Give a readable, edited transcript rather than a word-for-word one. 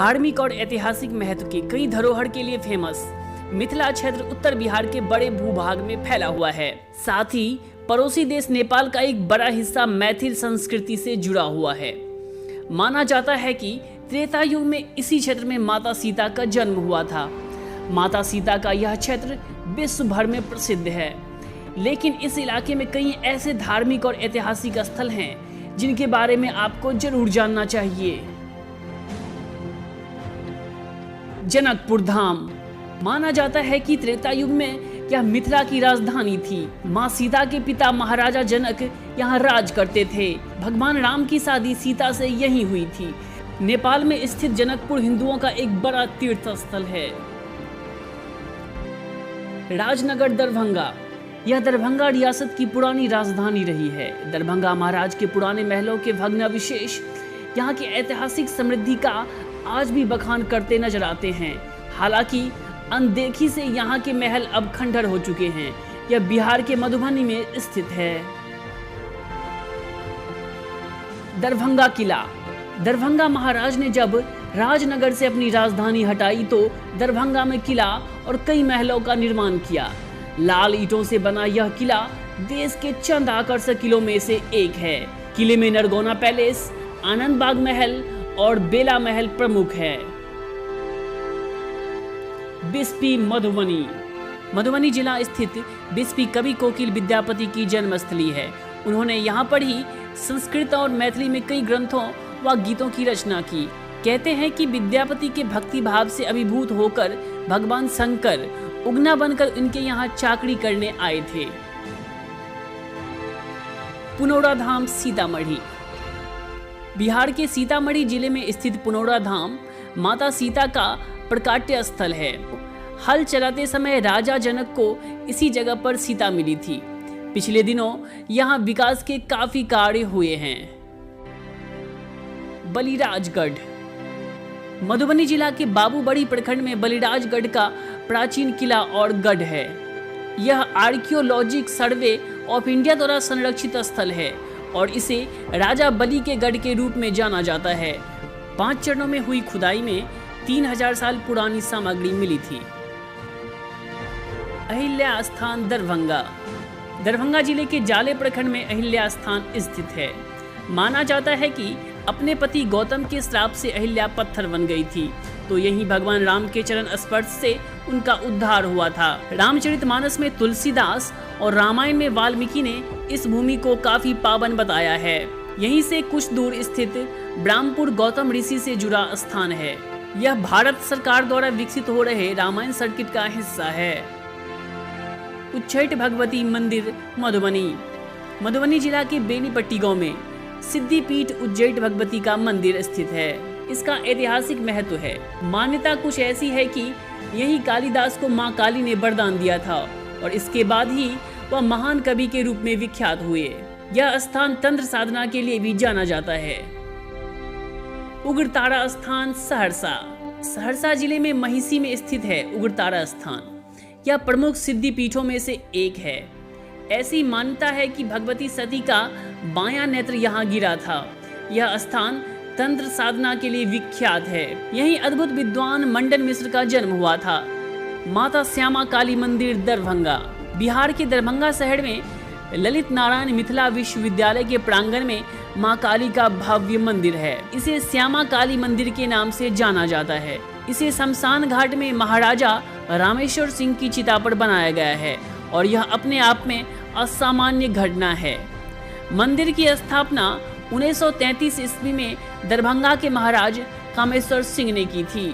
धार्मिक और ऐतिहासिक महत्व के कई धरोहर के लिए फेमस मिथिला क्षेत्र उत्तर बिहार के बड़े भूभाग में फैला हुआ है। साथ ही पड़ोसी देश नेपाल का एक बड़ा हिस्सा मैथिल संस्कृति से जुड़ा हुआ है। माना जाता है कि त्रेता युग में इसी क्षेत्र में माता सीता का जन्म हुआ था। माता सीता का यह क्षेत्र विश्व भर में प्रसिद्ध है, लेकिन इस इलाके में कई ऐसे धार्मिक और ऐतिहासिक स्थल हैं जिनके बारे में आपको जरूर जानना चाहिए। जनकपुर धाम। माना जाता है कि त्रेता युग में यह मिथिला की राजधानी थी। मां सीता के पिता महाराजा जनक यहाँ राज करते थे। भगवान राम की शादी सीता से यहीं हुई थी। नेपाल में स्थित जनकपुर हिंदुओं का एक बड़ा तीर्थ स्थल है। राजनगर दरभंगा। यह दरभंगा रियासत की पुरानी राजधानी रही है। दरभंगा महाराज के पुराने महलों के भग्नावशेष यहाँ की ऐतिहासिक समृद्धि का आज भी बखान करते नजर आते हैं। हालांकि अनदेखी से यहाँ के महल अब खंडहर हो चुके हैं। यह बिहार के मधुबनी में स्थित है। दरभंगा किला। दरभंगा महाराज ने जब राजनगर से अपनी राजधानी हटाई तो दरभंगा में किला और कई महलों का निर्माण किया। लाल ईंटों से बना यह किला देश के चंद आकर्षक किलों में से एक है। किले में नरगौना पैलेस, आनंद बाग महल और बेला महल प्रमुख है। बिस्पी मधुबनी। मधुबनी जिला स्थित बिस्पी कवि कोकिल विद्यापति की जन्मस्थली है। उन्होंने यहाँ पर ही संस्कृत और मैथिली में कई ग्रंथों व गीतों की रचना की। कहते हैं कि विद्यापति के भक्ति भाव से अभिभूत होकर भगवान शंकर उगना बनकर इनके यहाँ चाकरी करने आए थे। पुनौरा धाम सीतामढ़ी। बिहार के सीतामढ़ी जिले में स्थित पुनौरा धाम माता सीता का प्रकाट्य स्थल है। हल चलाते समय राजा जनक को इसी जगह पर सीता मिली थी। पिछले दिनों यहाँ विकास के काफी कार्य हुए हैं। बलिराजगढ़। मधुबनी जिला के बाबूबड़ी प्रखंड में बलिराजगढ़ का प्राचीन किला और गढ़ है। यह आर्कियोलॉजिक सर्वे ऑफ इंडिया द्वारा संरक्षित स्थल है और इसे राजा बलि के गढ़ के रूप में जाना जाता है। 5 चरणों में हुई खुदाई में 3000 साल पुरानी सामग्री मिली थी। अहिल्या स्थान दरभंगा। दरभंगा जिले के जाले प्रखंड में अहिल्या स्थान स्थित है। माना जाता है कि अपने पति गौतम के श्राप से अहिल्या पत्थर बन गई थी, तो यहीं भगवान राम के चरण स्पर्श से उनका उद्धार हुआ था। रामचरितमानस में तुलसीदास और रामायण में वाल्मीकि ने इस भूमि को काफी पावन बताया है। यहीं से कुछ दूर स्थित ब्रह्मपुर गौतम ऋषि से जुड़ा स्थान है। यह भारत सरकार द्वारा विकसित हो रहे रामायण सर्किट का हिस्सा है। उच्चैठ भगवती मंदिर मधुबनी। मधुबनी जिला के बेनीपट्टी गांव में सिद्धिपीठ उच्चैठ भगवती का मंदिर स्थित है। इसका ऐतिहासिक महत्व है। मान्यता कुछ ऐसी है कि यही कालिदास को मां काली ने वरदान दिया था और इसके बाद ही वह महान कवि के रूप में विख्यात हुए। यह स्थान तंत्र साधना के लिए भी जाना जाता है। उग्रतारा स्थान सहरसा। सहरसा जिले में महिषी में स्थित है उग्रतारा स्थान। यह प्रमुख सिद्धि पीठों में से एक है। ऐसी मान्यता है कि भगवती सती का बायां नेत्र यहाँ गिरा था। यह स्थान तंत्र साधना के लिए विख्यात है। यहीं अद्भुत विद्वान मंडन मिश्र का जन्म हुआ था। माता श्यामा काली मंदिर दरभंगा। बिहार के दरभंगा शहर में ललित नारायण मिथिला विश्वविद्यालय के प्रांगण में मां काली का भव्य मंदिर है। इसे श्यामा काली मंदिर के नाम से जाना जाता है। इसे शमशान घाट में महाराजा रामेश्वर सिंह की चिता पर बनाया गया है और यह अपने आप में असामान्य घटना है। मंदिर की स्थापना 1933 ईस्वी में दरभंगा के महाराज कामेश्वर सिंह ने की थी।